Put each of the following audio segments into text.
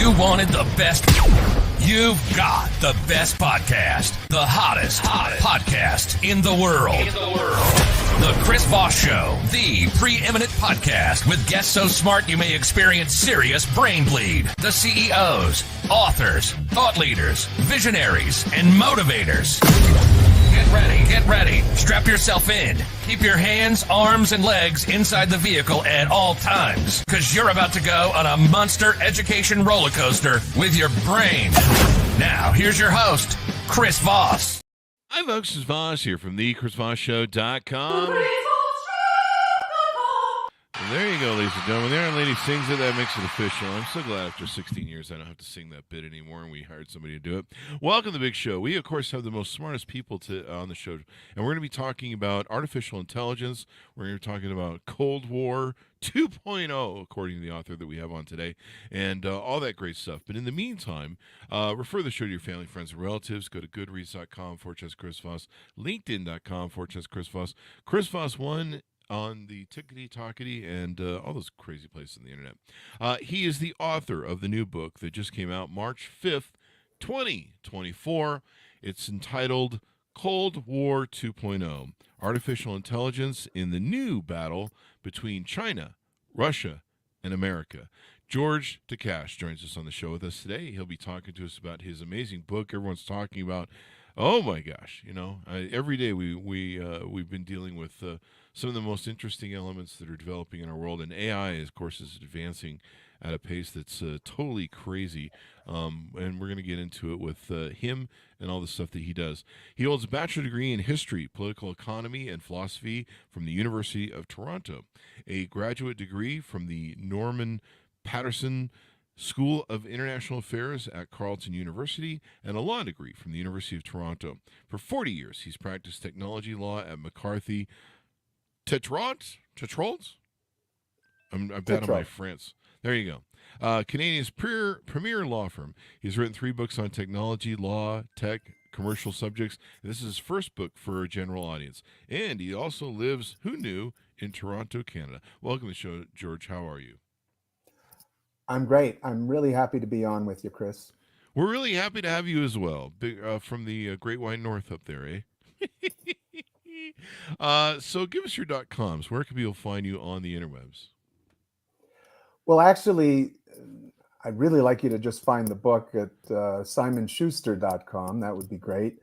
You wanted the best. You've got the best podcast. The hottest podcast in the world. The Chris Voss Show. The preeminent podcast with guests so smart you may experience serious brain bleed. The CEOs, authors, thought leaders, visionaries, and motivators. Get ready. Strap yourself in. Keep your hands, arms, and legs inside the vehicle at all times, because you're about to go on a monster education roller coaster with your brain. Now, here's your host, Chris Voss. Hi, folks. It's Voss here from thechrisvossshow.com. There you go, ladies and gentlemen. There, and lady sings it. That makes it official. I'm so glad after 16 years I don't have to sing that bit anymore, and we hired somebody to do it. Welcome to the big show. We, of course, have the most smartest people on the show, and we're going to be talking about artificial intelligence. We're going to be talking about Cold War 2.0, according to the author that we have on today, and all that great stuff. But in the meantime, refer the show to your family, friends, and relatives. Go to goodreads.com/Chris Voss, linkedin.com/Chris Voss, Chris Voss 1 on the Tickety-Tockety and all those crazy places on the internet. He is the author of the new book that just came out March 5th, 2024. It's entitled Cold War 2.0, Artificial Intelligence in the New Battle Between China, Russia, and America. George Takach joins us on the show with us today. He'll be talking to us about his amazing book. Everyone's talking about, oh my gosh, every day we've been dealing with some of the most interesting elements that are developing in our world, and AI, of course, is advancing at a pace that's totally crazy, and we're going to get into it with him and all the stuff that he does. He holds a bachelor degree in history, political economy, and philosophy from the University of Toronto, a graduate degree from the Norman Paterson School of International Affairs at Carleton University, and a law degree from the University of Toronto. For 40 years, he's practiced technology law at McCarthy Tetrault? I'm bad on my France. There you go. Canadian's premier law firm. He's written 3 books on technology, law, tech, commercial subjects. This is his first book for a general audience. And he also lives, who knew, in Toronto, Canada. Welcome to the show, George. How are you? I'm great. I'm really happy to be on with you, Chris. We're really happy to have you as well, from the Great White North up there, eh? So give us your .coms. Where can people find you on the interwebs? Well, actually, I'd really like you to just find the book at simonschuster.com. That would be great.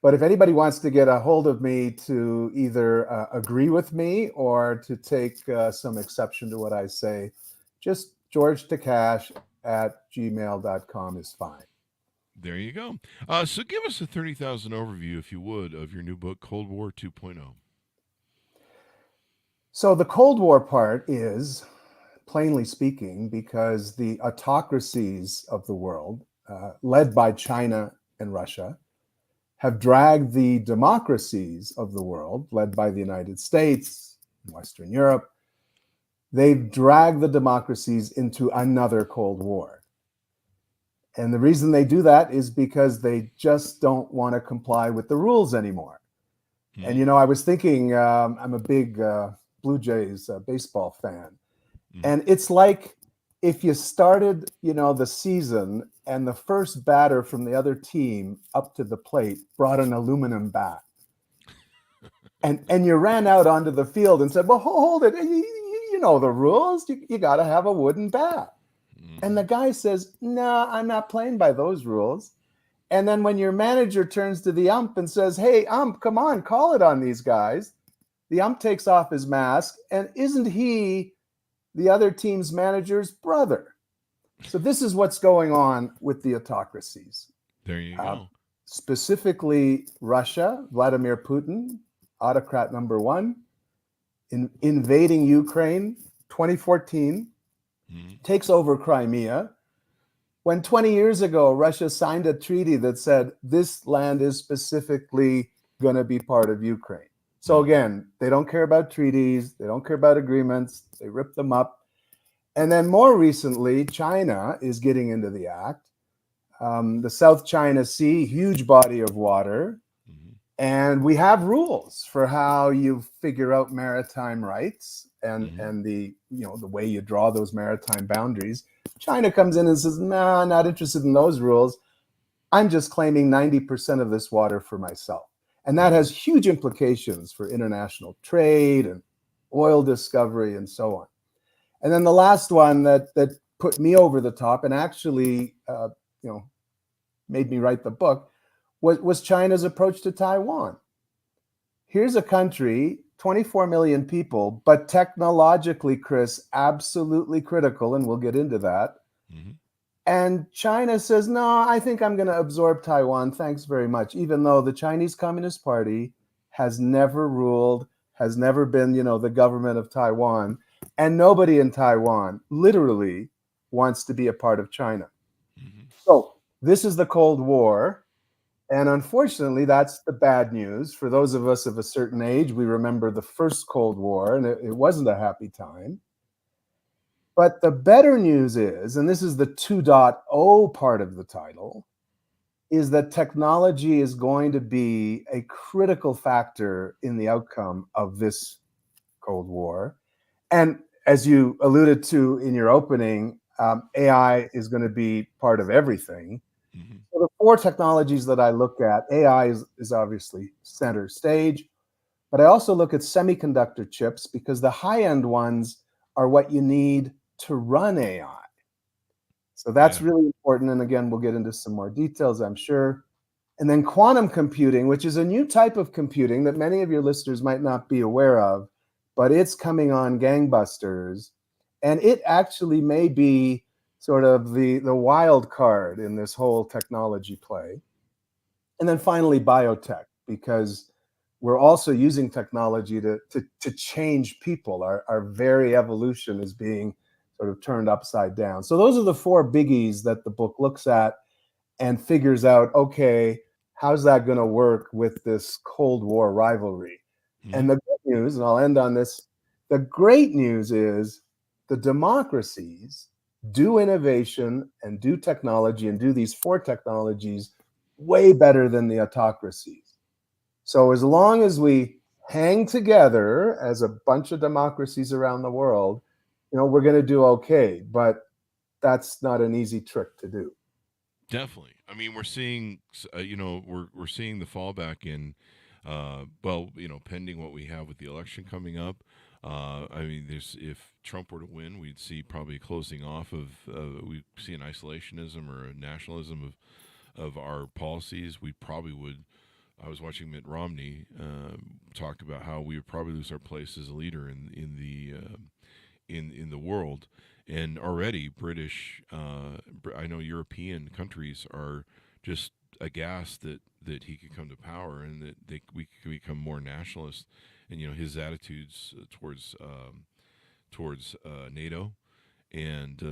But if anybody wants to get a hold of me to either agree with me or to take some exception to what I say, just georgetakach@gmail.com is fine. There you go. So give us a 30,000 overview, if you would, of your new book, Cold War 2.0. So the Cold War part is, plainly speaking, because the autocracies of the world, led by China and Russia, have dragged the democracies of the world, led by the United States, Western Europe. They've dragged the democracies into another Cold War. And the reason they do that is because they just don't want to comply with the rules anymore. Mm. And, I was thinking, I'm a big Blue Jays baseball fan. Mm. And it's like if you started, the season and the first batter from the other team up to the plate brought an aluminum bat. and you ran out onto the field and said, well, hold it. You know the rules. You got to have a wooden bat. And the guy says, no, I'm not playing by those rules. And then when your manager turns to the ump and says, hey, ump, come on, call it on these guys. The ump takes off his mask, and isn't he the other team's manager's brother? So this is what's going on with the autocracies. There you go. Specifically Russia, Vladimir Putin, autocrat number 1, invading Ukraine, 2014. Takes over Crimea, when 20 years ago, Russia signed a treaty that said this land is specifically going to be part of Ukraine. So again, they don't care about treaties. They don't care about agreements. They rip them up. And then more recently, China is getting into the act. The South China Sea, huge body of water. And we have rules for how you figure out maritime rights. and the the way you draw those maritime boundaries. China comes in and says, "Nah, not interested in those rules. I'm just claiming 90% of this water for myself." And that has huge implications for international trade and oil discovery and so on. And then the last one that put me over the top and actually made me write the book was China's approach to Taiwan. Here's a country, 24 million people, but technologically, Chris, absolutely critical, and we'll get into that. Mm-hmm. And China says, "No, I think I'm going to absorb Taiwan. Thanks very much." Even though the Chinese Communist Party has never ruled, has never been, the government of Taiwan, and nobody in Taiwan literally wants to be a part of China. Mm-hmm. So this is the Cold War. And unfortunately, that's the bad news. For those of us of a certain age, we remember the first Cold War, and it wasn't a happy time. But the better news is, and this is the 2.0 part of the title, is that technology is going to be a critical factor in the outcome of this Cold War. And as you alluded to in your opening, AI is going to be part of everything. Mm-hmm. So the 4 technologies that I look at, AI is obviously center stage, but I also look at semiconductor chips because the high-end ones are what you need to run AI. So that's really important. And again, we'll get into some more details, I'm sure. And then quantum computing, which is a new type of computing that many of your listeners might not be aware of, but it's coming on gangbusters. And it actually may be sort of the wild card in this whole technology play. And then finally, biotech, because we're also using technology to change people. Our very evolution is being sort of turned upside down. So those are the 4 biggies that the book looks at and figures out, okay, how's that going to work with this Cold War rivalry? Mm-hmm. And the good news, and I'll end on this, the great news is the democracies do innovation and do technology and do these 4 technologies way better than the autocracies. So as long as we hang together as a bunch of democracies around the world, we're going to do okay. But that's not an easy trick to do. Definitely. I mean, we're seeing, we're seeing the fallback in, pending what we have with the election coming up. I mean, if Trump were to win, we'd see probably a closing off of, we see an isolationism or a nationalism of our policies. We probably would. I was watching Mitt Romney talk about how we would probably lose our place as a leader in the world. And already British, I know European countries are just aghast that he could come to power and that we could become more nationalist. And his attitudes towards NATO, and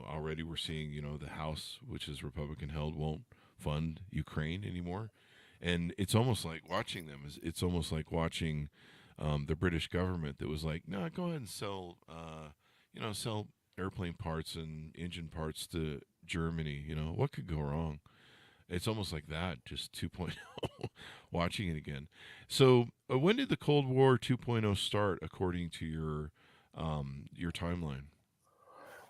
already we're seeing the House, which is Republican held, won't fund Ukraine anymore. And it's almost like watching them. It's almost like watching the British government that was like, no, go ahead and sell airplane parts and engine parts to Germany. What could go wrong? It's almost like that, just 2.0, watching it again. So when did the Cold War 2.0 start, according to your timeline?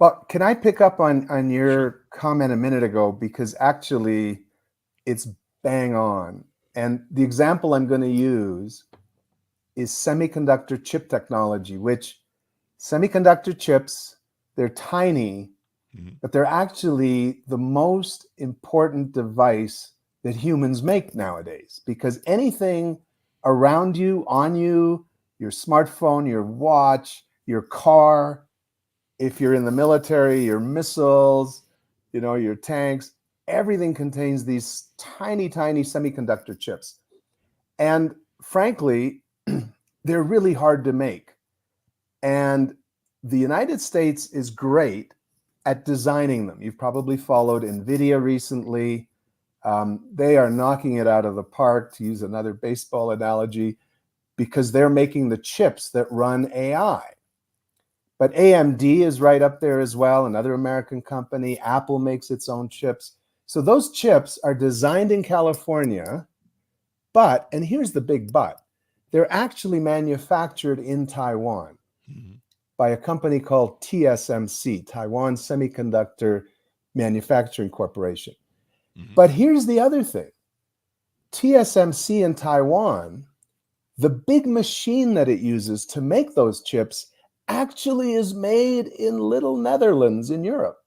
Well, can I pick up on your comment a minute ago? Because actually, it's bang on. And the example I'm going to use is semiconductor chip technology, which semiconductor chips, they're tiny, but they're actually the most important device that humans make nowadays, because anything around you, on you, your smartphone, your watch, your car, if you're in the military, your missiles, your tanks, everything contains these tiny, tiny semiconductor chips. And frankly, they're really hard to make. And the United States is great at designing them. You've probably followed NVIDIA recently. They are knocking it out of the park, to use another baseball analogy, because they're making the chips that run AI. But AMD is right up there as well, another American company. Apple makes its own chips. So those chips are designed in California, but, and here's the big but, they're actually manufactured in Taiwan. by a company called TSMC, Taiwan Semiconductor Manufacturing Corporation. But here's the other thing. TSMC in Taiwan, the big machine that it uses to make those chips actually is made in Little Netherlands in Europe.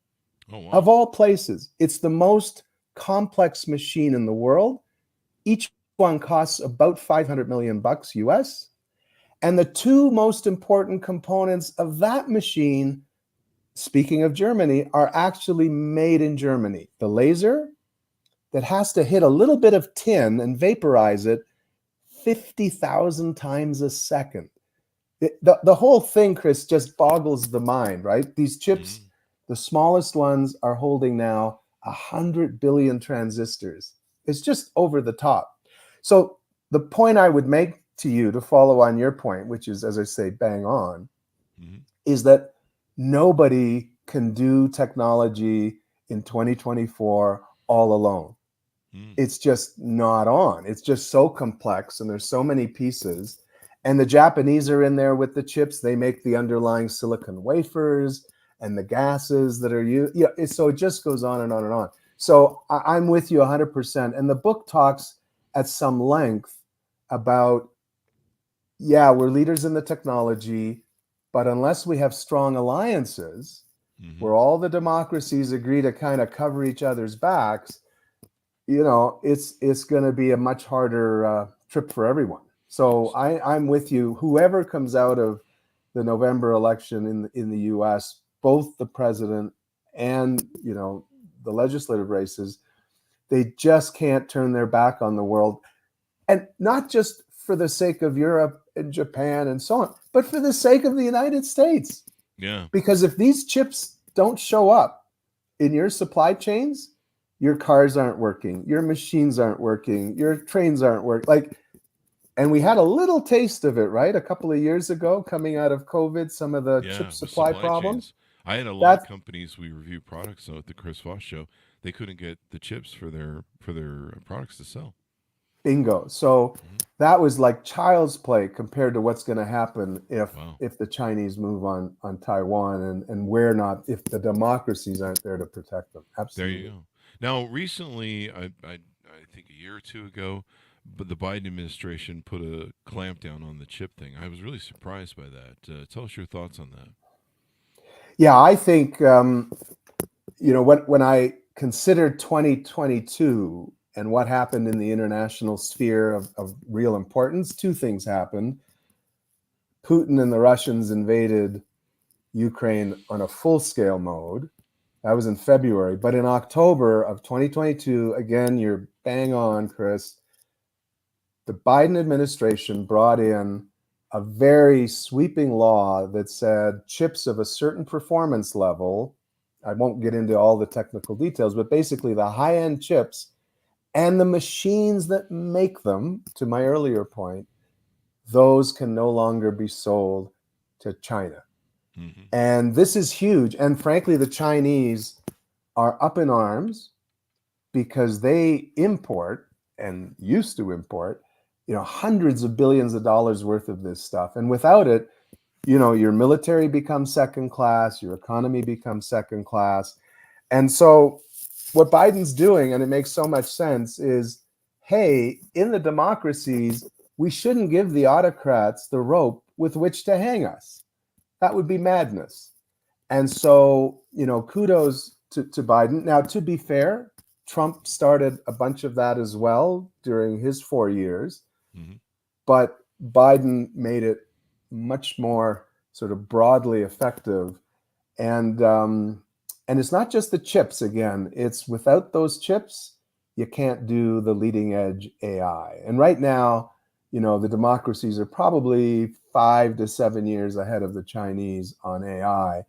Oh, wow. Of all places. It's the most complex machine in the world. Each one costs about 500 million bucks US. And the two most important components of that machine, speaking of Germany, are actually made in Germany. The laser that has to hit a little bit of tin and vaporize it 50,000 times a second. The whole thing, Chris, just boggles the mind, right? These chips, the smallest ones are holding now 100 billion transistors. It's just over the top. So the point I would make to you, to follow on your point, which is, as I say, bang on, is that nobody can do technology in 2024 all alone. It's just not on. It's just so complex, and there's so many pieces. And the Japanese are in there with the chips. They make the underlying silicon wafers and the gases that are used. Yeah, so it just goes on and on and on. So I'm with you 100%. And the book talks at some length about, yeah, we're leaders in the technology, but unless we have strong alliances where all the democracies agree to kind of cover each other's backs, it's going to be a much harder trip for everyone. So I'm with you. Whoever comes out of the November election in the U.S., both the president and the legislative races, they just can't turn their back on the world, and not just for the sake of Europe and Japan and so on, but for the sake of the United States. Yeah. Because if these chips don't show up in your supply chains, your cars aren't working, your machines aren't working, your trains aren't working. And we had a little taste of it, right? A couple of years ago, coming out of COVID, some of the chip supply problems. Chains. I had a lot of companies we review products on at the Chris Voss Show. They couldn't get the chips for their products to sell. Bingo. So that was like child's play compared to what's going to happen if the Chinese move on Taiwan, and we're not, if the democracies aren't there to protect them. Absolutely. There you go. Now, recently, I think a year or two ago, but the Biden administration put a clamp down on the chip thing. I was really surprised by that. Tell us your thoughts on that. Yeah, I think, when I considered 2022 and what happened in the international sphere of real importance, two things happened. Putin and the Russians invaded Ukraine on a full-scale mode. That was in February. But in October of 2022, again, you're bang on, Chris, the Biden administration brought in a very sweeping law that said chips of a certain performance level, I won't get into all the technical details, but basically the high-end chips and the machines that make them, to my earlier point, those can no longer be sold to China. And this is huge. And frankly, the Chinese are up in arms because they import, and used to import, hundreds of billions of dollars worth of this stuff. And without it, your military becomes second class, your economy becomes second class. And so what Biden's doing, and it makes so much sense, is, hey, in the democracies, we shouldn't give the autocrats the rope with which to hang us. That would be madness. And so, kudos to Biden. Now, to be fair, Trump started a bunch of that as well during his 4 years. But Biden made it much more sort of broadly effective. And it's not just the chips, again. It's without those chips, you can't do the leading edge AI. And right now, the democracies are probably 5 to 7 years ahead of the Chinese on AI.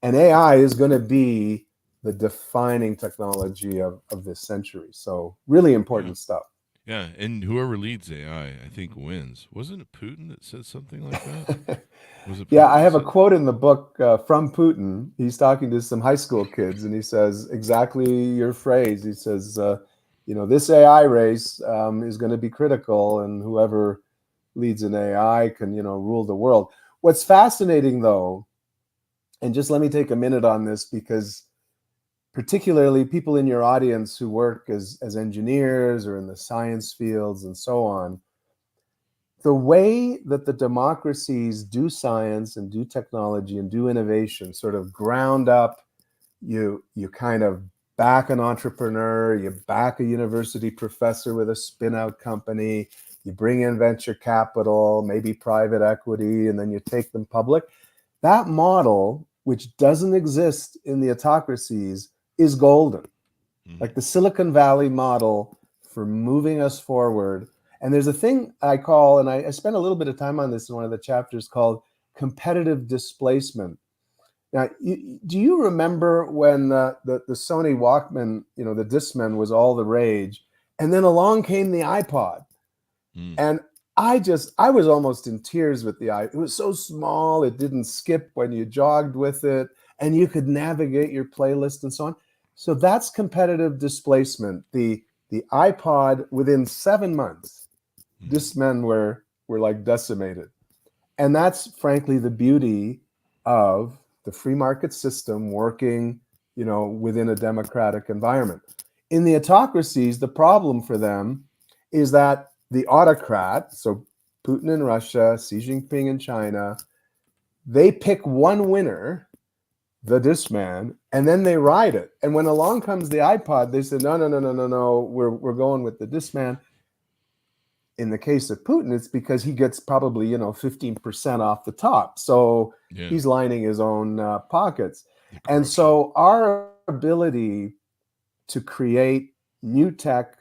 And AI is going to be the defining technology of this century. So really important stuff. Yeah, and whoever leads AI, I think, wins. Wasn't it Putin that said something like that? Was it Putin? Yeah, I have a quote in the book from Putin. He's talking to some high school kids, and he says exactly your phrase. He says, this AI race is going to be critical, and whoever leads an AI can, rule the world. What's fascinating, though, and just let me take a minute on this, because particularly people in your audience who work as engineers or in the science fields and so on, the way that the democracies do science and do technology and do innovation, sort of ground up, you kind of back an entrepreneur, you back a university professor with a spin out company, you bring in venture capital, maybe private equity, and then you take them public. That model, which doesn't exist in the autocracies, is golden. Like the Silicon Valley model for moving us forward. And there's a thing I call, and I spent a little bit of time on this in one of the chapters, called competitive displacement. Now, do you remember when the Sony Walkman, the Discman was all the rage, and then along came the iPod, and I was almost in tears with the iPod. It was so small, it didn't skip when you jogged with it, and you could navigate your playlist and so on. So that's competitive displacement. The iPod, within 7 months, Discmen were like decimated, and that's frankly the beauty of the free market system working, within a democratic environment. In the autocracies, the problem for them is that the autocrat, so Putin in Russia, Xi Jinping in China, they pick one winner, the Discman, and then they ride it. And when along comes the iPod, they say, no, we're going with the Discman. In the case of Putin, it's because he gets probably 15% off the top, so he's lining his own pockets. And so our ability to create new tech,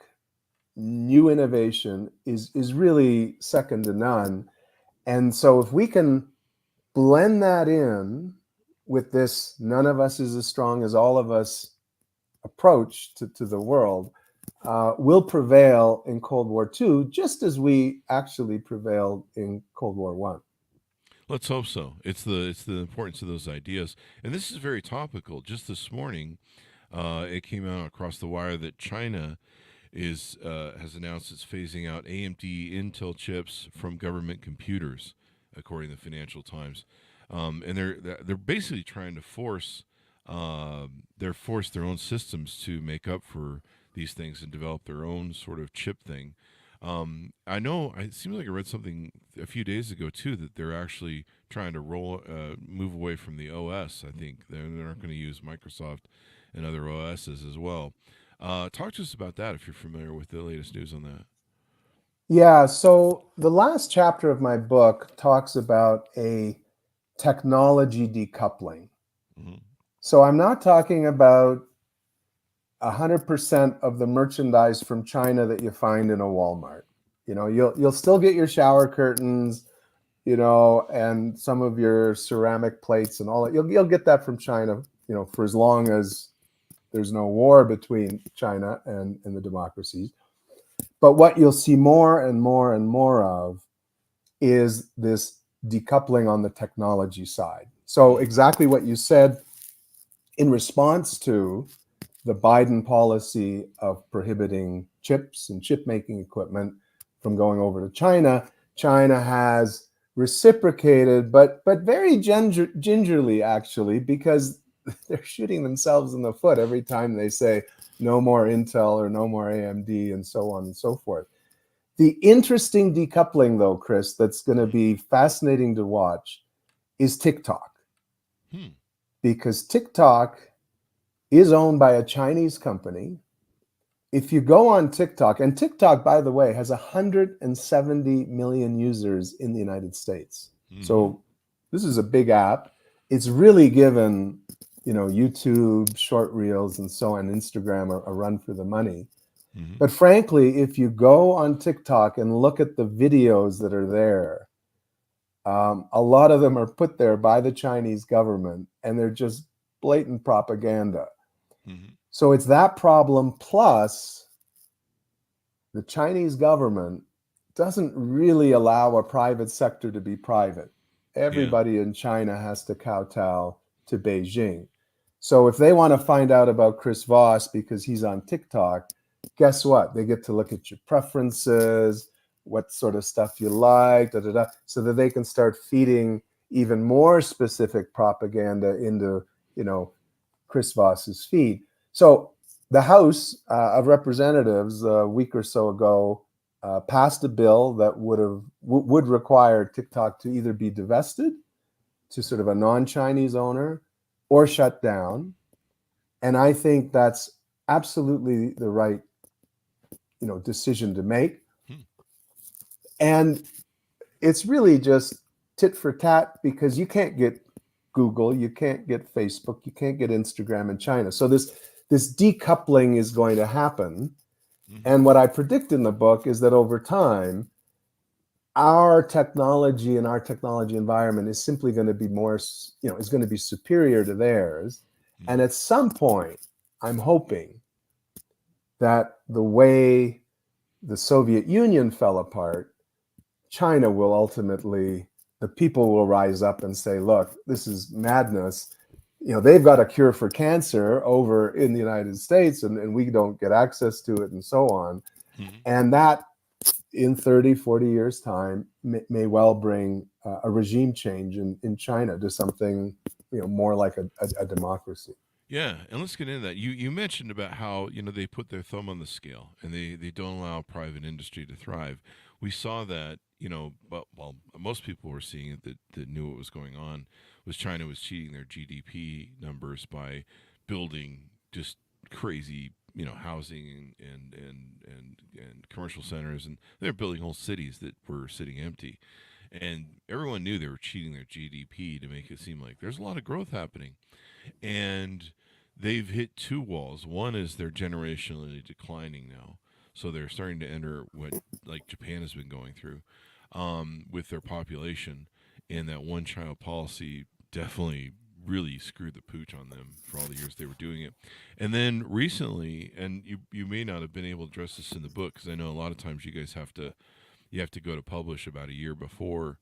new innovation is really second to none. And so if we can blend that in with this none of us is as strong as all of us approach to the world, will prevail in Cold War II, just as we actually prevailed in Cold War I. Let's hope so. It's the importance of those ideas, and this is very topical. Just this morning, it came out across the wire that China has announced it's phasing out AMD Intel chips from government computers, according to the Financial Times, and they're basically trying to force their own systems to make up for these things and develop their own sort of chip thing. I know it seems like I read something a few days ago too that they're actually trying to move away from the OS. I think they're not going to use Microsoft and other OSs as well. Talk to us about that if you're familiar with the latest news on that. Yeah, so the last chapter of my book talks about a technology decoupling. So I'm not talking about 100% of the merchandise from China that you find in a Walmart. You'll still get your shower curtains, and some of your ceramic plates and all that. You'll get that from China, for as long as there's no war between China and the democracies. But what you'll see more and more and more of is this decoupling on the technology side. So exactly what you said, in response to the Biden policy of prohibiting chips and chip making equipment from going over to China, China has reciprocated, but very gingerly, actually, because they're shooting themselves in the foot every time they say no more Intel or no more AMD and so on and so forth. The interesting decoupling, though, Chris, that's going to be fascinating to watch is TikTok. Because TikTok is owned by a Chinese company. If you go on TikTok, and TikTok, by the way, has 170 million users in the United States. So this is a big app. It's really given, YouTube, short reels, and so on, Instagram a run for the money. But frankly, if you go on TikTok and look at the videos that are there, a lot of them are put there by the Chinese government, and they're just blatant propaganda. So it's that problem, plus the Chinese government doesn't really allow a private sector to be private. Everybody in China has to kowtow to Beijing. So if they want to find out about Chris Voss because he's on TikTok, guess what? They get to look at your preferences, what sort of stuff you like, so that they can start feeding even more specific propaganda into, Chris Voss's feed. So the House of Representatives a week or so ago passed a bill that would require TikTok to either be divested to sort of a non-Chinese owner or shut down. And I think that's absolutely the right, decision to make. And it's really just tit for tat because you can't get Google, you can't get Facebook, you can't get Instagram in China. So this decoupling is going to happen. And what I predict in the book is that over time, our technology and our technology environment is simply going to be more, is going to be superior to theirs. And at some point, I'm hoping that the way the Soviet Union fell apart, China will ultimately, the people will rise up and say, look, this is madness. They've got a cure for cancer over in the United States and we don't get access to it and so on. And that in 30, 40 years time may well bring a regime change in China to something, more like a democracy. Yeah, and let's get into that. You mentioned about how they put their thumb on the scale and they don't allow private industry to thrive. We saw that but most people were seeing it that knew what was going on was China was cheating their GDP numbers by building just crazy housing and commercial centers, and they're building whole cities that were sitting empty, and everyone knew they were cheating their GDP to make it seem like there's a lot of growth happening. And they've hit two walls. One is they're generationally declining now. So they're starting to enter what like Japan has been going through with their population. And that one child policy definitely really screwed the pooch on them for all the years they were doing it. And then recently, and you may not have been able to address this in the book, because I know a lot of times you guys have to go to publish about a year before.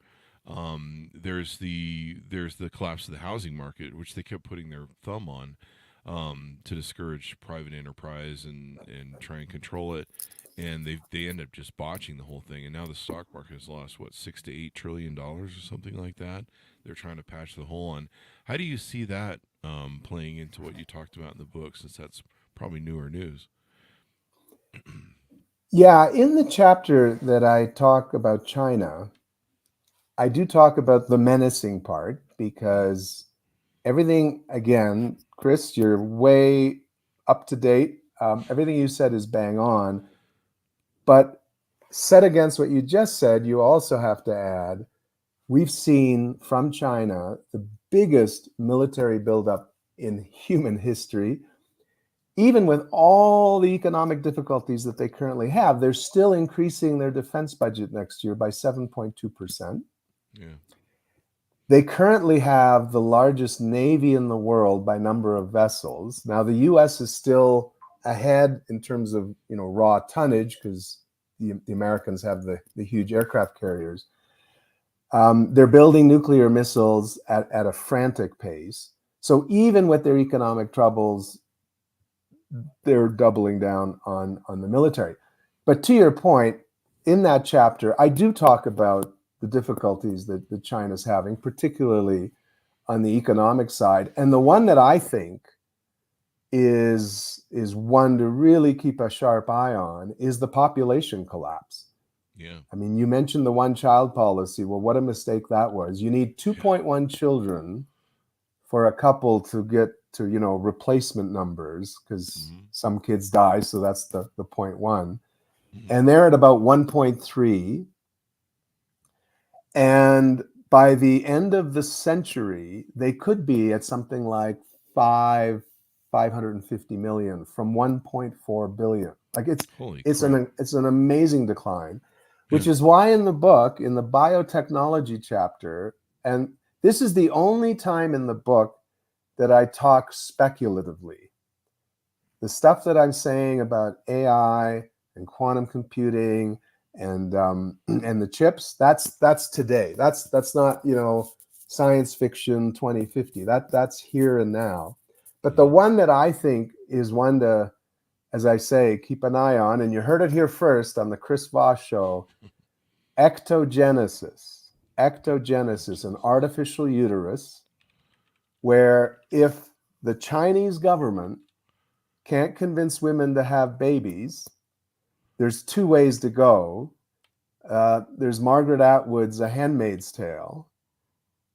There's the collapse of the housing market, which they kept putting their thumb on to discourage private enterprise and try and control it, and they end up just botching the whole thing. And now the stock market has lost what $6 to $8 trillion or something like that. They're trying to patch the hole on. How do you see that playing into what you talked about in the book, since that's probably newer news? Yeah, in the chapter that I talk about China, I do talk about the menacing part because everything, again, Chris, you're way up to date. Everything you said is bang on. But set against what you just said, you also have to add, we've seen from China the biggest military buildup in human history. Even with all the economic difficulties that they currently have, they're still increasing their defense budget next year by 7.2%. Yeah. They currently have the largest navy in the world by number of vessels. Now, the U.S. is still ahead in terms of raw tonnage because the Americans have the huge aircraft carriers. They're building nuclear missiles at a frantic pace. So even with their economic troubles, they're doubling down on the military. But to your point, in that chapter, I do talk about the difficulties that China's having, particularly on the economic side. And the one that I think is one to really keep a sharp eye on is the population collapse. Yeah. I mean, you mentioned the one-child policy. Well, what a mistake that was. You need 2.1 children for a couple to get to, replacement numbers, because some kids die, so that's the 0.1. And they're at about 1.3. And by the end of the century, they could be at something like 550 million from 1.4 billion. Like it's an amazing decline, which is why in the book, in the biotechnology chapter, and this is the only time in the book that I talk speculatively. The stuff that I'm saying about AI and quantum computing and the chips, that's today. That's not science fiction 2050. That's here and now. But the one that I think is one to, as I say, keep an eye on, and you heard it here first on the Chris Voss Show, ectogenesis. ectogenesis, an artificial uterus, where if the Chinese government can't convince women to have babies, there's two ways to go. There's Margaret Atwood's A Handmaid's Tale.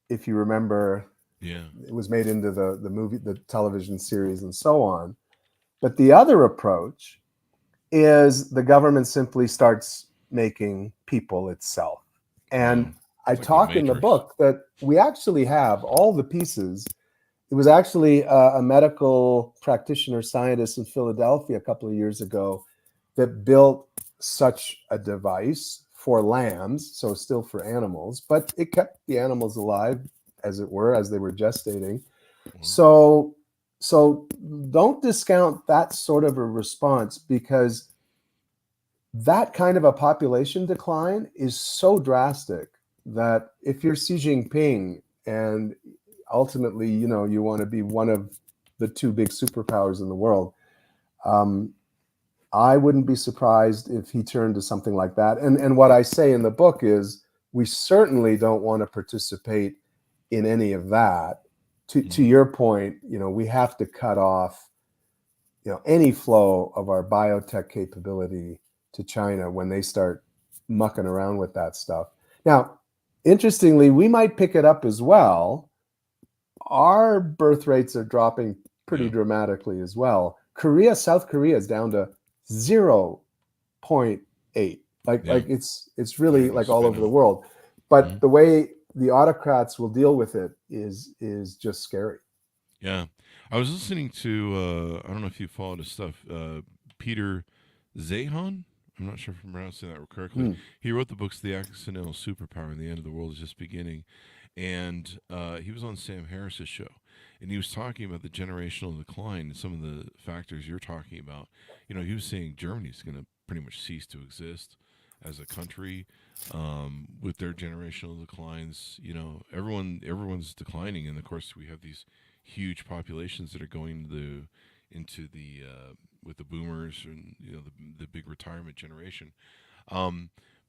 If you remember, it was made into the movie, the television series, and so on. But the other approach is the government simply starts making people itself. And I talk in the book that we actually have all the pieces. It was actually a medical practitioner scientist in Philadelphia a couple of years ago that built such a device for lambs, so still for animals, but it kept the animals alive, as it were, as they were gestating. So don't discount that sort of a response, because that kind of a population decline is so drastic that if you're Xi Jinping and ultimately, you want to be one of the two big superpowers in the world, I wouldn't be surprised if he turned to something like that. And what I say in the book is we certainly don't want to participate in any of that. To your point, we have to cut off, any flow of our biotech capability to China when they start mucking around with that stuff. Now, interestingly, we might pick it up as well. Our birth rates are dropping pretty dramatically as well. South Korea is down to 0.8. Like it's really like all over the world. But the way the autocrats will deal with it is just scary. Yeah. I was listening to, I don't know if you followed his stuff, Peter Zehan. I'm not sure if I'm pronouncing that correctly. He wrote the books The Accidental Superpower and The End of the World is Just Beginning. And he was on Sam Harris's show. And he was talking about the generational decline and some of the factors you're talking about. He was saying Germany's going to pretty much cease to exist as a country with their generational declines. Everyone's declining. And, of course, we have these huge populations that are going into the with the boomers and the big retirement generation,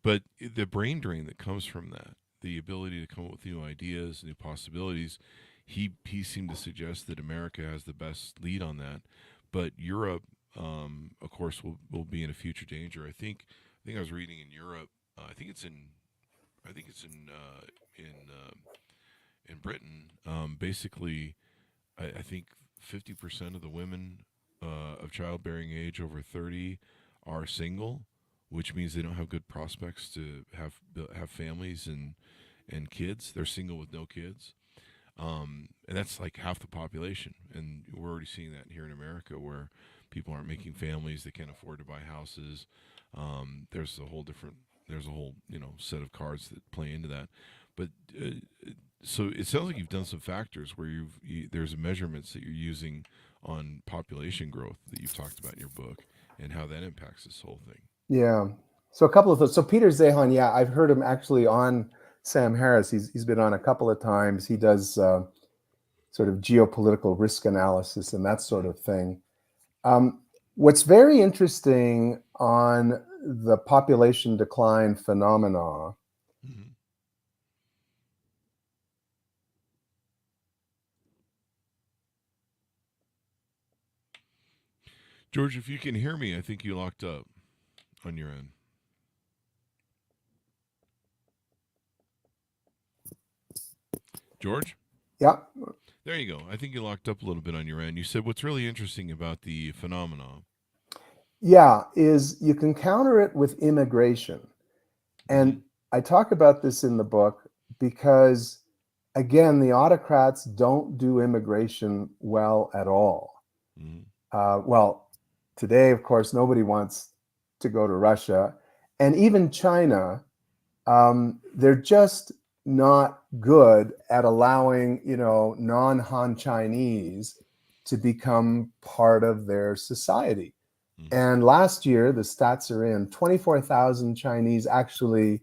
but the brain drain that comes from that, the ability to come up with new ideas, new possibilities, he seemed to suggest that America has the best lead on that, but Europe, of course, will be in a future danger. I think I was reading in Europe. I think it's in Britain. Basically, I think 50% of the women of childbearing age over 30 are single, which means they don't have good prospects to have families and kids. They're single with no kids, and that's like half the population. And we're already seeing that here in America, where people aren't making families, they can't afford to buy houses. There's a whole set of cards that play into that, but. So it sounds like you've done some factors where there's measurements that you're using on population growth that you've talked about in your book and how that impacts this whole thing. Yeah. So a couple of those. So Peter Zehan, I've heard him actually on Sam Harris. He's been on a couple of times. He does sort of geopolitical risk analysis and that sort of thing. What's very interesting on the population decline phenomena. George, if you can hear me, I think you locked up on your end. George? Yeah. There you go. I think you locked up a little bit on your end. You said what's really interesting about the phenomenon. Yeah, is you can counter it with immigration. And I talk about this in the book because, again, the autocrats don't do immigration well at all. Well, today, of course, nobody wants to go to Russia. And even China, they're just not good at allowing, non-Han Chinese to become part of their society. And last year, the stats are in, 24,000 Chinese actually,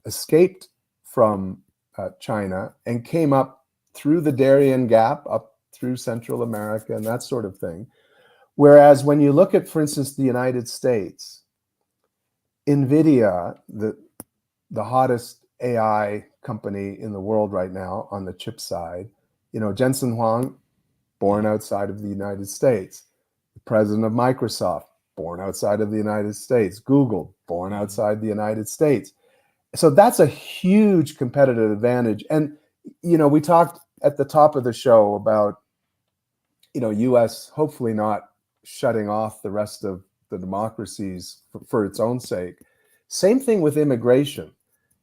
escaped from China and came up through the Darien Gap, up through Central America and that sort of thing. Whereas when you look at, for instance, the United States, NVIDIA, the hottest AI company in the world right now on the chip side. Jensen Huang, born outside of the United States. The president of Microsoft, born outside of the United States. Google, born outside the United States. So that's a huge competitive advantage. And, we talked at the top of the show about, US hopefully not shutting off the rest of the democracies for its own sake. Same thing with immigration.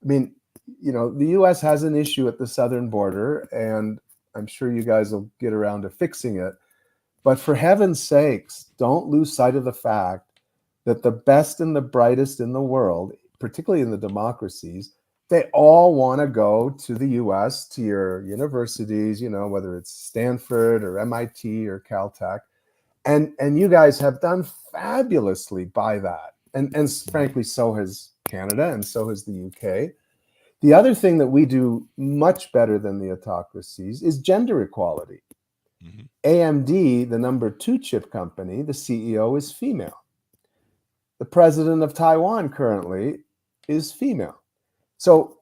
I mean, the US has an issue at the southern border, and I'm sure you guys will get around to fixing it. But for heaven's sakes, don't lose sight of the fact that the best and the brightest in the world, particularly in the democracies, they all want to go to the US, to your universities, whether it's Stanford or MIT or Caltech. And you guys have done fabulously by that. And frankly, so has Canada and so has the UK. The other thing that we do much better than the autocracies is gender equality. Mm-hmm. AMD, the number 2 chip company, the CEO is female. The president of Taiwan currently is female. So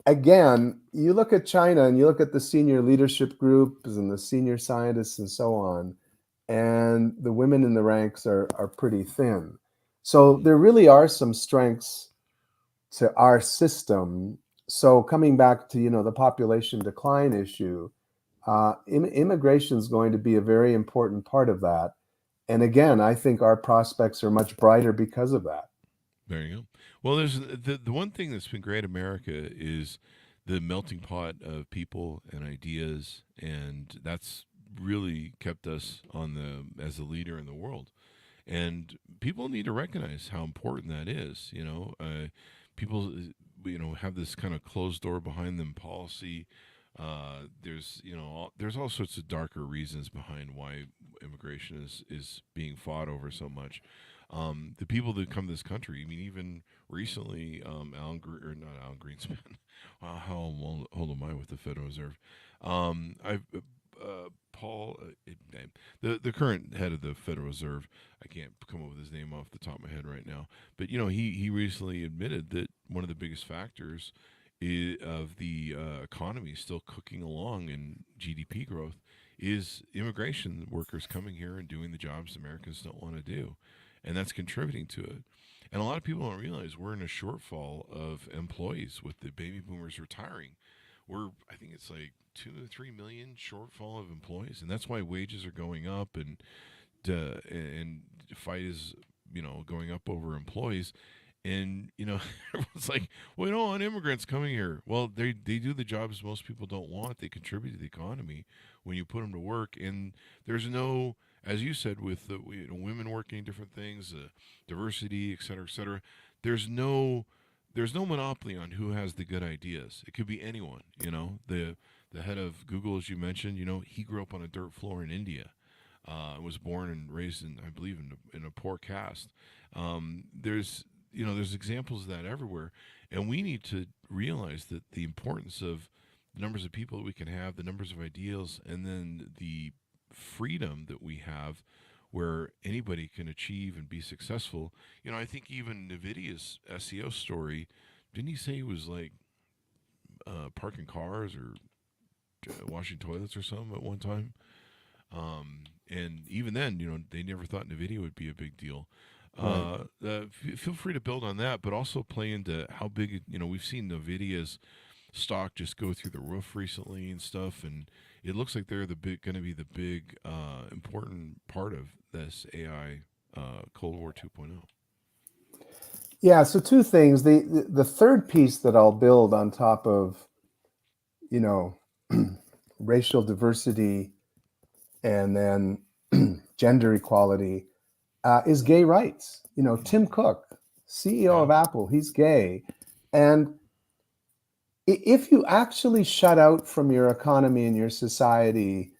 again, you look at China and you look at the senior leadership groups and the senior scientists and so on, and the women in the ranks are pretty thin. So there really are some strengths to our system. So coming back to, the population decline issue, immigration is going to be a very important part of that. And again, I think our prospects are much brighter because of that. There you go. Well, there's the one thing that's been great America is the melting pot of people and ideas, and that's really kept us as a leader in the world. And people need to recognize how important that is. People, have this kind of closed door behind them policy. There's all sorts of darker reasons behind why immigration is being fought over so much. The people that come to this country, I mean, even recently, not Alan Greenspan. Wow, how old am I with the Federal Reserve? Paul, the current head of the Federal Reserve, I can't come up with his name off the top of my head right now, but he recently admitted that one of the biggest factors of the economy still cooking along in GDP growth is immigration workers coming here and doing the jobs Americans don't want to do, and that's contributing to it. And a lot of people don't realize we're in a shortfall of employees with the baby boomers retiring. I think it's like 2 to 3 million shortfall of employees, and that's why wages are going up, and the fight is going up over employees. And everyone's like, well, we don't want immigrants coming here. Well, they do the jobs most people don't want. They contribute to the economy when you put them to work. And there's no, as you said, with women working different things, diversity, et cetera, et cetera. There's no monopoly on who has the good ideas. It could be anyone. The head of Google, as you mentioned, he grew up on a dirt floor in India. Was born and raised in, I believe, in a poor caste. There's examples of that everywhere, and we need to realize that the importance of the numbers of people that we can have, the numbers of ideals, and then the freedom that we have where anybody can achieve and be successful. I think even NVIDIA's SEO story, didn't he say he was like parking cars or washing toilets or something at one time? And even then, they never thought NVIDIA would be a big deal. Right. Feel free to build on that, but also play into how big, we've seen NVIDIA's stock just go through the roof recently and stuff, and it looks like they're going to be the big, important part of this AI Cold War 2.0. Yeah, so 2 things. The third piece that I'll build on top of, racial diversity and then gender equality is gay rights. Tim Cook, CEO of Apple, he's gay. And if you actually shut out from your economy and your society,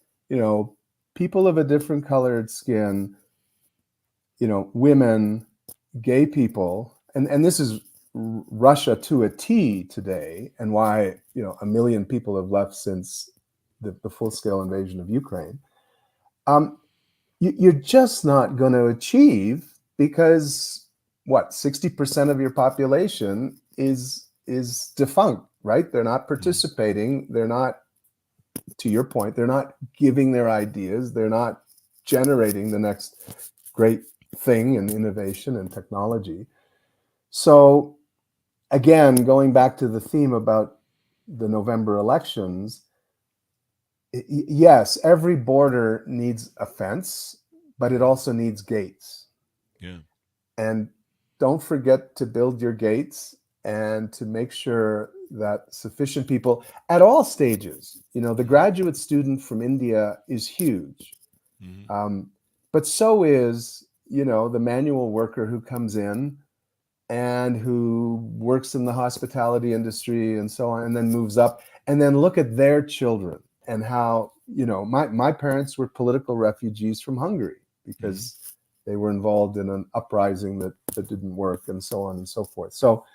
people of a different colored skin, women, gay people, and this is Russia to a T today, and why, 1 million people have left since the full-scale invasion of Ukraine. You're just not going to achieve, because 60% of your population is defunct. right? They're not participating. They're not, to your point, they're not giving their ideas. They're not generating the next great thing in innovation and technology. So again, going back to the theme about the November elections, yes, every border needs a fence, but it also needs gates. Yeah. And don't forget to build your gates and to make sure that sufficient people at all stages, the graduate student from India is huge. But so is, the manual worker who comes in and who works in the hospitality industry and so on, and then moves up. And then look at their children and how, my parents were political refugees from Hungary because they were involved in an uprising that didn't work, and so on and so forth. So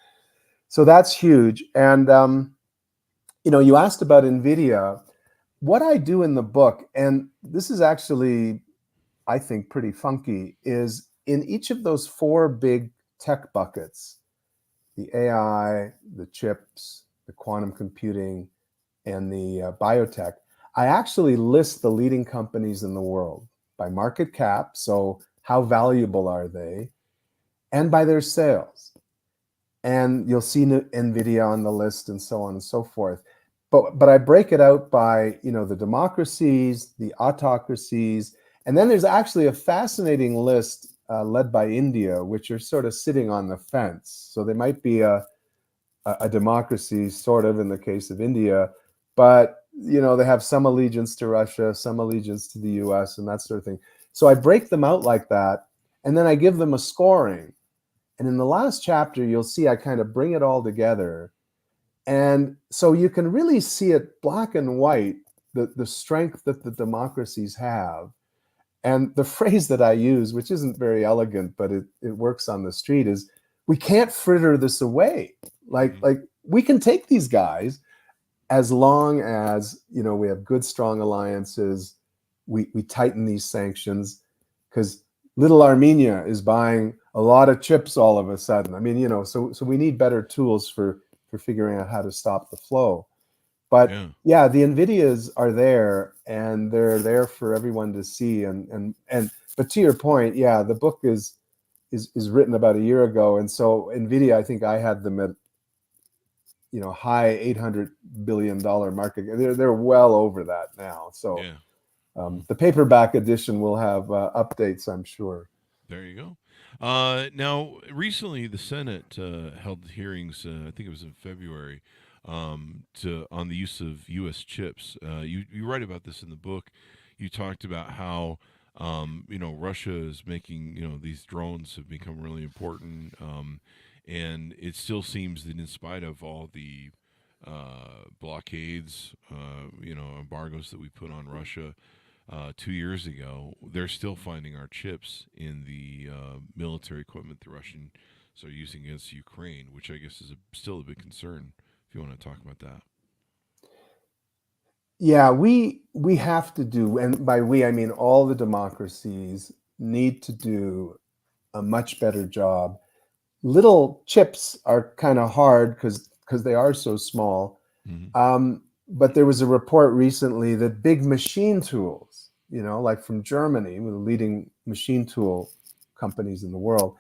that's huge. And, you asked about NVIDIA. What I do in the book, and this is actually, I think, pretty funky, is in each of those four big tech buckets, the AI, the chips, the quantum computing, and the biotech, I actually list the leading companies in the world by market cap, so how valuable are they, and by their sales. And you'll see NVIDIA on the list and so on and so forth. But I break it out by, the democracies, the autocracies, and then there's actually a fascinating list led by India, which are sort of sitting on the fence. So they might be a democracy, sort of, in the case of India, but they have some allegiance to Russia, some allegiance to the US, and that sort of thing. So I break them out like that, and then I give them a scoring. And in the last chapter, you'll see I kind of bring it all together. And so you can really see it black and white, the strength that the democracies have. And the phrase that I use, which isn't very elegant, but it works on the street, is we can't fritter this away. Like we can take these guys as long as, we have good, strong alliances. We tighten these sanctions, because little Armenia is buying a lot of chips all of a sudden. I mean, so we need better tools for figuring out how to stop the flow. But yeah, the NVIDIAs are there, and they're there for everyone to see. But to your point, yeah, the book is written about a year ago, and so NVIDIA, I think I had them at high $800 billion market. They're well over that now. So the paperback edition will have updates, I'm sure. There you go. Now, recently the Senate held hearings. I think it was in February, on the use of U.S. chips. You write about this in the book. You talked about how Russia is making these drones have become really important, and it still seems that in spite of all the blockades, embargoes that we put on Russia 2 years ago, they're still finding our chips in the military equipment the Russians are using against Ukraine, which I guess is still a big concern, if you want to talk about that. Yeah, we have to do, and by we, I mean all the democracies need to do a much better job. Little chips are kind of hard because they are so small. But there was a report recently that big machine tools, like from Germany, one of the leading machine tool companies in the world,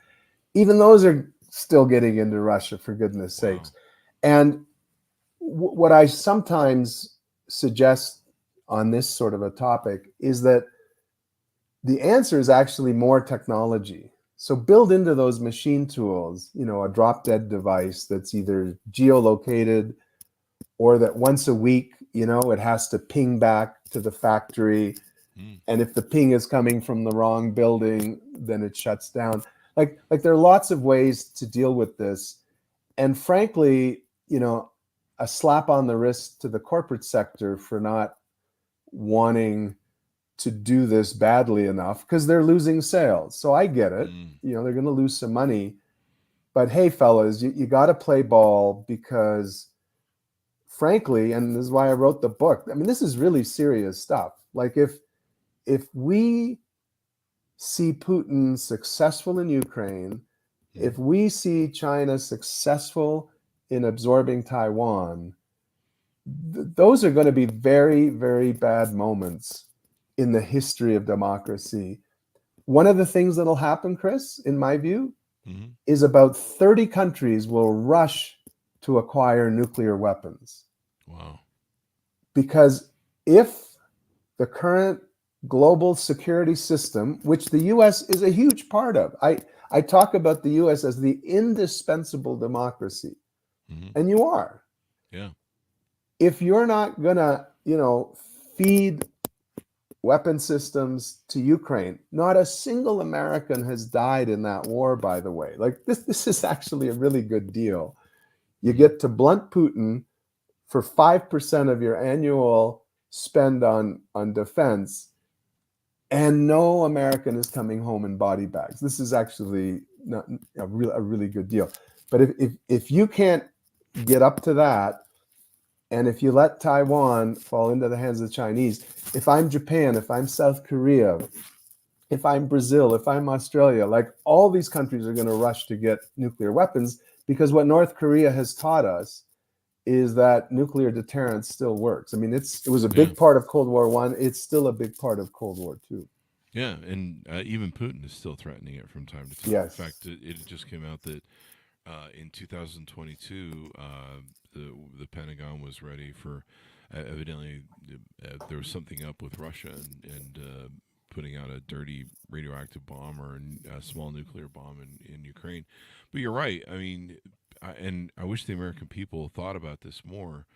even those are still getting into Russia, for goodness sakes. And what I sometimes suggest on this sort of a topic is that the answer is actually more technology. So build into those machine tools, a drop-dead device that's either geolocated, or that once a week, it has to ping back to the factory. And if the ping is coming from the wrong building, then it shuts down. Like there are lots of ways to deal with this. And frankly, a slap on the wrist to the corporate sector for not wanting to do this badly enough, because they're losing sales. So I get it. They're going to lose some money. But hey, fellas, you got to play ball, because frankly, and this is why I wrote the book, I mean, this is really serious stuff. Like if we see Putin successful in Ukraine, if we see China successful in absorbing Taiwan, those are going to be very, very bad moments in the history of democracy. One of the things that'll happen, Chris, in my view, Mhm. is about 30 countries will rush to acquire nuclear weapons. Wow. Because if the current global security system, which the US is a huge part of, I talk about the US as the indispensable democracy, Mhm. and you are. Yeah. If you're not gonna, feed weapon systems to Ukraine, not a single American has died in that war, by the way. Like this is actually a really good deal. You Mhm. get to blunt Putin for 5% of your annual spend on defense, and no American is coming home in body bags. This is actually not a really good deal. But if you can't get up to that, and if you let Taiwan fall into the hands of the Chinese, if I'm Japan, if I'm South Korea, if I'm Brazil, if I'm Australia, like all these countries are going to rush to get nuclear weapons, because what North Korea has taught us is that nuclear deterrence still works. I mean, it was a Yeah. big part of Cold War I. It's still a big part of Cold War II. Yeah, and even Putin is still threatening it from time to time. In Yes. fact, it just came out that in 2022, the Pentagon was ready for evidently there was something up with Russia and putting out a dirty radioactive bomb or a small nuclear bomb in Ukraine. But you're right. I mean, I wish the American people thought about this more,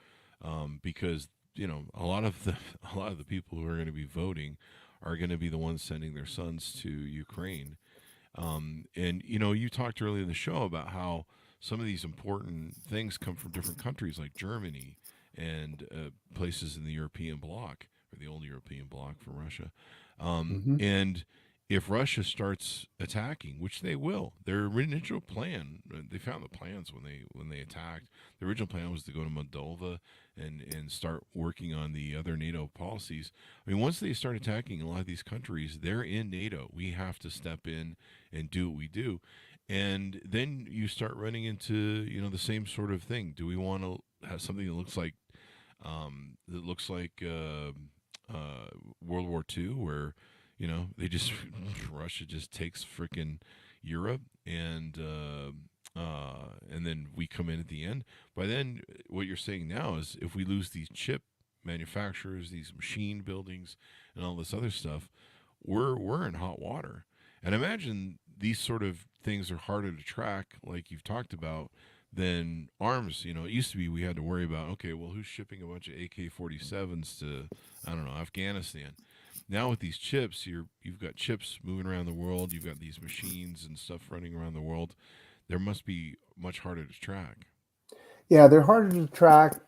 because a lot of the a lot of the people who are going to be voting are going to be the ones sending their sons to Ukraine. And you talked earlier in the show about how some of these important things come from different countries like Germany and places in the European bloc, or the old European bloc from Russia. Mm-hmm. And if Russia starts attacking, which they will, their original plan, they found the plans when they attacked. The original plan was to go to Moldova and start working on the other NATO policies. I mean, once they start attacking a lot of these countries, they're in NATO. We have to step in and do what we do. And then you start running into the same sort of thing. Do we want to have something that looks like World War II, where they just Russia just takes freaking Europe and then we come in at the end. By then, what you're saying now is if we lose these chip manufacturers, these machine buildings, and all this other stuff, we're in hot water. And imagine these sort of things are harder to track, like you've talked about, than arms. It used to be we had to worry about, okay, well, who's shipping a bunch of AK-47s to, I don't know, Afghanistan. Now with these chips, you've got chips moving around the world. You've got these machines and stuff running around the world. There must be much harder to track. Yeah, they're harder to track.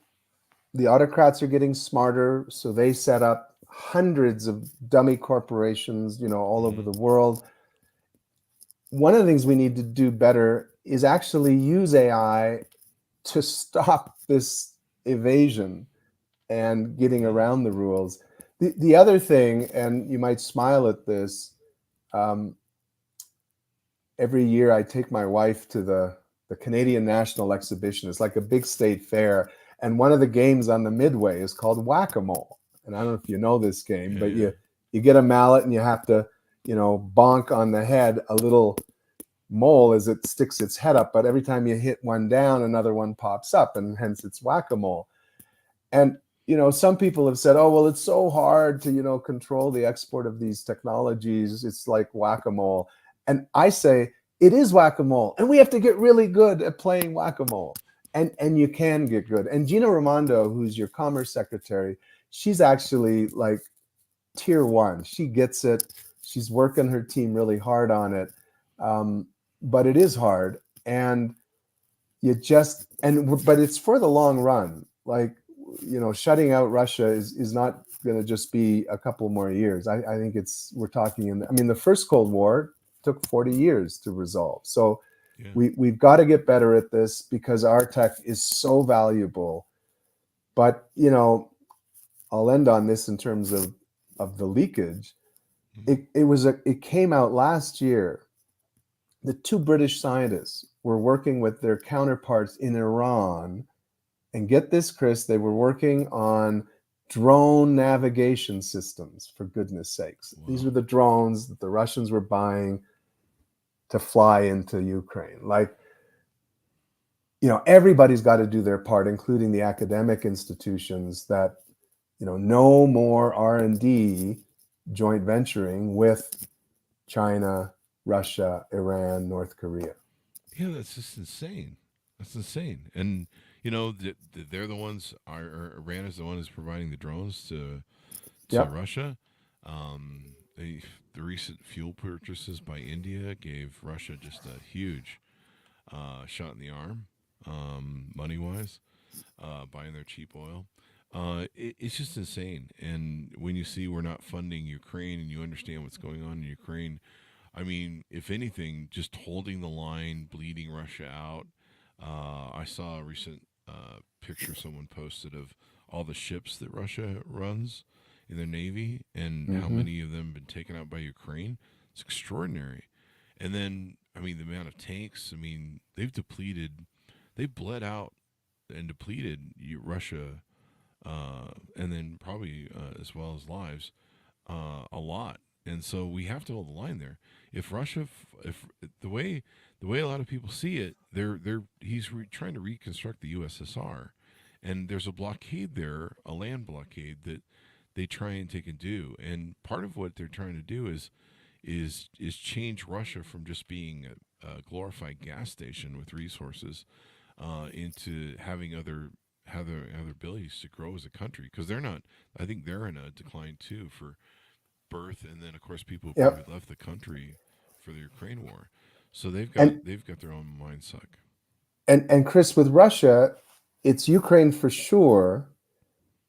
The autocrats are getting smarter, so they set up hundreds of dummy corporations, all over Mm-hmm. the world. One of the things we need to do better is actually use AI to stop this evasion and getting Mm-hmm. around the rules. The other thing, and you might smile at this, um, every year I take my wife to the Canadian National Exhibition. It's like a big state fair. And one of the games on the midway is called whack-a-mole. And I don't know if you know this game, but Yeah. you get a mallet and you have to, bonk on the head a little mole as it sticks its head up. But every time you hit one down, another one pops up, and hence it's whack-a-mole. And some people have said, oh, well, it's so hard to control the export of these technologies. It's like whack-a-mole. And I say it is whack-a-mole, and we have to get really good at playing whack-a-mole. And you can get good. And Gina Raimondo, who's your commerce secretary, she's actually like tier one. She gets it. She's working her team really hard on it. But it is hard. And but it's for the long run. Like, shutting out Russia is not going to just be a couple more years. I think we're talking the first Cold War took 40 years to resolve. So Yeah. we've got to get better at this because our tech is so valuable. But, I'll end on this in terms of the leakage. It came out last year. The two British scientists were working with their counterparts in Iran And get this, Chris, they were working on drone navigation systems, for goodness sakes. These Wow. were the drones that the Russians were buying to fly into Ukraine. Like, everybody's got to do their part, including the academic institutions, that, no more R&D joint venturing with China, Russia, Iran, North Korea. Yeah, that's just insane. That's insane. And they're the ones. Iran is the one who's providing the drones to Yep. Russia. The recent fuel purchases by India gave Russia just a huge shot in the arm, money wise, buying their cheap oil. It's just insane. And when you see we're not funding Ukraine and you understand what's going on in Ukraine, I mean, if anything, just holding the line, bleeding Russia out. I saw a recent picture someone posted of all the ships that Russia runs in their navy and how Mm-hmm. many of them have been taken out by Ukraine. It's extraordinary. And then, I mean, the amount of tanks. I mean, they've bled out and depleted Russia, and then probably as well as lives, a lot. And so we have to hold the line there. If Russia, if the way a lot of people see it, he's trying to reconstruct the USSR, and there's a blockade there, a land blockade that they try and take and do. And part of what they're trying to do is change Russia from just being a glorified gas station with resources into having other abilities to grow as a country, because they're not. I think they're in a decline too for birth, and then of course people who Yep. probably left the country for the Ukraine war. So they've got And they've got their own mind suck. and Chris, with Russia, it's Ukraine for sure,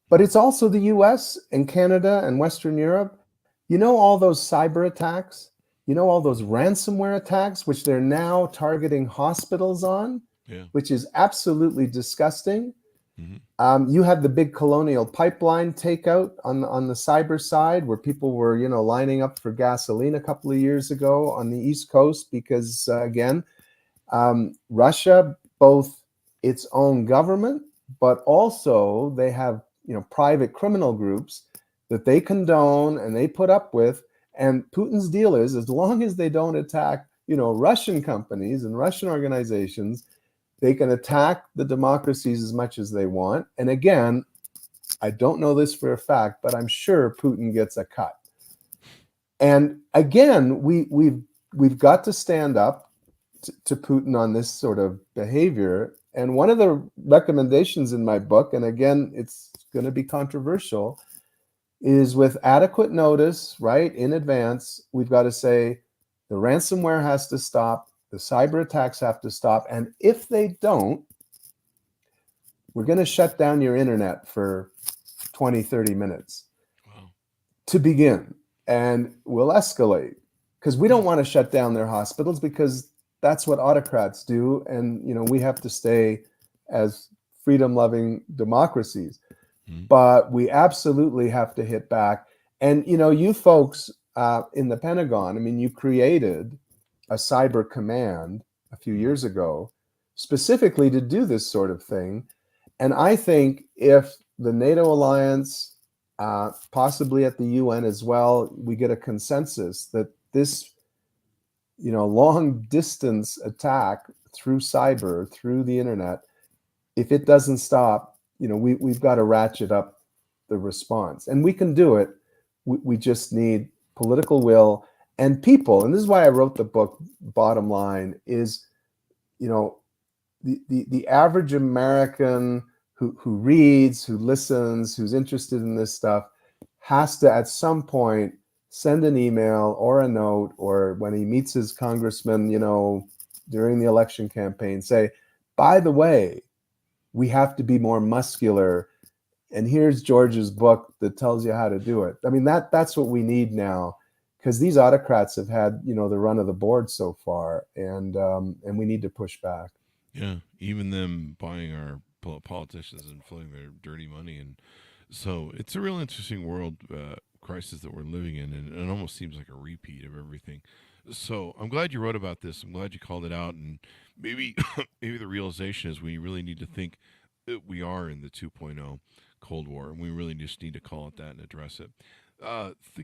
but it's also the US and Canada and Western Europe. All those cyber attacks, all those ransomware attacks, which they're now targeting hospitals on, Yeah. which is absolutely disgusting. Hmm. You had the big Colonial Pipeline takeout on the cyber side, where people were, lining up for gasoline a couple of years ago on the East Coast because, again, Russia, both its own government, but also they have, private criminal groups that they condone and they put up with. And Putin's deal is, as long as they don't attack, Russian companies and Russian organizations, they can attack the democracies as much as they want. And again, I don't know this for a fact, but I'm sure Putin gets a cut. And again, we've got to stand up to Putin on this sort of behavior. And one of the recommendations in my book, and again, it's going to be controversial, is with adequate notice, right, in advance, we've got to say the ransomware has to stop, the cyber attacks have to stop, and if they don't, we're going to shut down your internet for 20, 30 minutes Wow. to begin, and we'll escalate, because we don't want to shut down their hospitals, because that's what autocrats do, and we have to stay as freedom-loving democracies. Mm-hmm. But we absolutely have to hit back. And you folks in the Pentagon, I mean, you created a cyber command a few years ago specifically to do this sort of thing. And I think if the NATO alliance, possibly at the UN as well, we get a consensus that this long distance attack through cyber, through the internet, if it doesn't stop, we've got to ratchet up the response. And we can do it. We just need political will and people. And this is why I wrote the book. Bottom line is, the average American who reads, who listens, who's interested in this stuff has to at some point send an email or a note, or when he meets his congressman, during the election campaign, say, by the way, we have to be more muscular. And here's George's book that tells you how to do it. I mean, that's what we need now, because these autocrats have had, the run of the board so far, and we need to push back. Yeah, even them buying our politicians and floating their dirty money, and so it's a real interesting world crisis that we're living in, and it almost seems like a repeat of everything. So I'm glad you wrote about this. I'm glad you called it out, and maybe maybe the realization is we really need to think we are in the 2.0 Cold War, and we really just need to call it that and address it.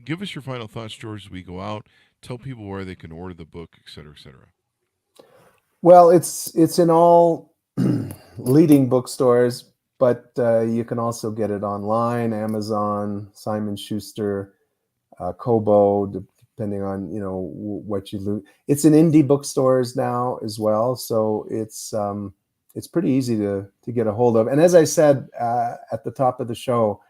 Give us your final thoughts, George, as we go out. Tell people where they can order the book, et cetera, et cetera. Well, it's in all leading bookstores, but you can also get it online, Amazon, Simon Schuster, Kobo, depending on what you loot. It's in indie bookstores now as well, so it's pretty easy to get a hold of. And as I said at the top of the show,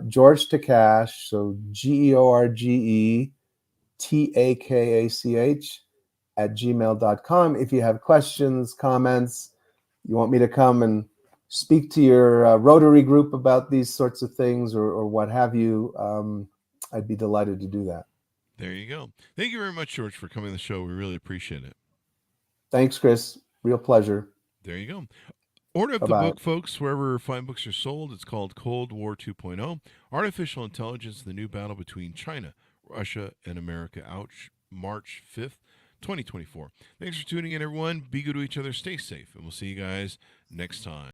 George Takach, so GeorgeTakach @gmail.com. If you have questions, comments, you want me to come and speak to your Rotary group about these sorts of things or what have you, I'd be delighted to do that. There you go. Thank you very much, George, for coming to the show. We really appreciate it. Thanks, Chris. Real pleasure. There you go. Order up the Bye-bye. book, folks, wherever fine books are sold. It's called Cold War 2.0, Artificial Intelligence, the New Battle Between China, Russia, and America, out March 5th, 2024. Thanks for tuning in, everyone. Be good to each other. Stay safe, and we'll see you guys next time.